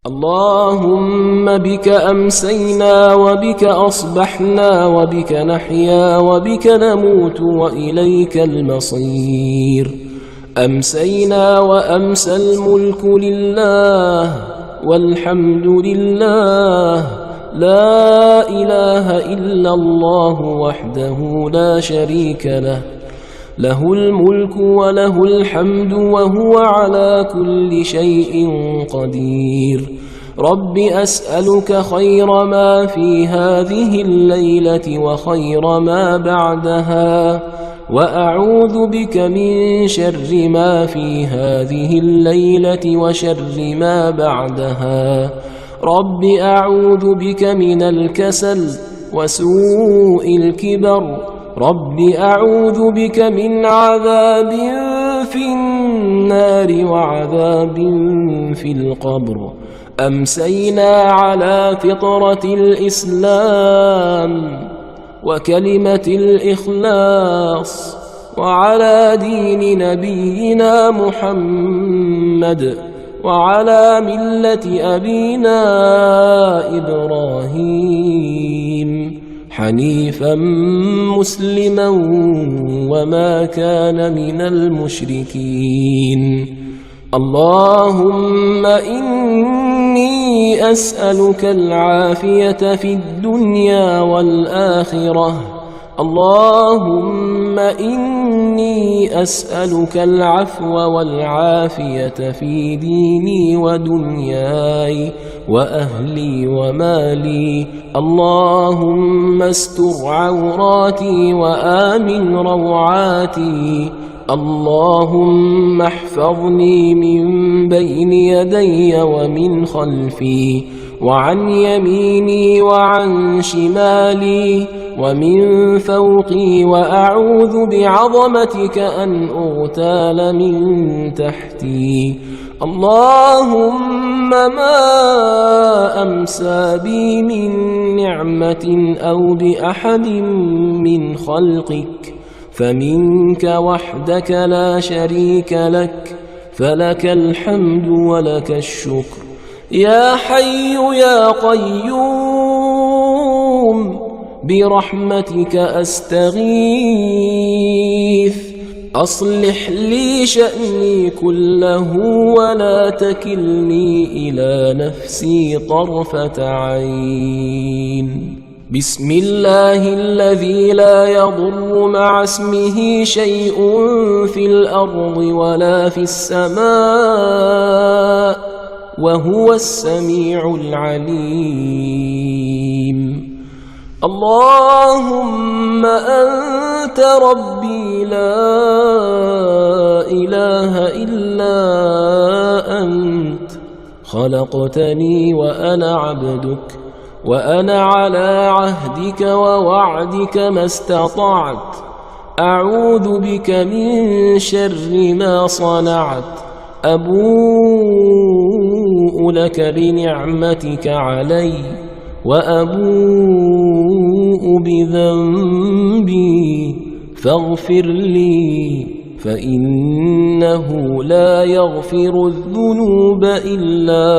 اللهم بك أمسينا وبك أصبحنا وبك نحيا وبك نموت وإليك المصير. أمسينا وأمسى الملك لله والحمد لله، لا إله إلا الله وحده لا شريك له، له الملك وله الحمد وهو على كل شيء قدير. رب أسألك خير ما في هذه الليلة وخير ما بعدها، وأعوذ بك من شر ما في هذه الليلة وشر ما بعدها. رب أعوذ بك من الكسل وسوء الكبر. رب أعوذ بك من عذاب في النار وعذاب في القبر. أمسينا على فطرة الإسلام وكلمة الإخلاص وعلى دين نبينا محمد وعلى ملة أبينا إبراهيم حنيفا مسلما وما كان من المشركين. اللهم إني أسألك العافية في الدنيا والآخرة. اللهم إني أسألك العفو والعافية في ديني ودنياي وأهلي ومالي. اللهم استر عوراتي وآمن روعاتي. اللهم احفظني من بين يدي ومن خلفي وعن يميني وعن شمالي ومن فوقي، وأعوذ بعظمتك أن أغتال من تحتي. اللهم ما أمسى بي من نعمة أو بأحد من خلقك فمنك وحدك لا شريك لك، فلك الحمد ولك الشكر. يا حي يا قيوم برحمتك أستغيث، أصلح لي شأني كله ولا تكلني إلى نفسي طرفة عين. بسم الله الذي لا يضر مع اسمه شيء في الأرض ولا في السماء وهو السميع العليم. اللهم أنت ربي لا إله إلا أنت، خلقتني وأنا عبدك، وأنا على عهدك ووعدك ما استطعت. أعوذ بك من شر ما صنعت. أبوء لك بنعمتك علي وأبوء بذنبي فاغفر لي، فإنه لا يغفر الذنوب إلا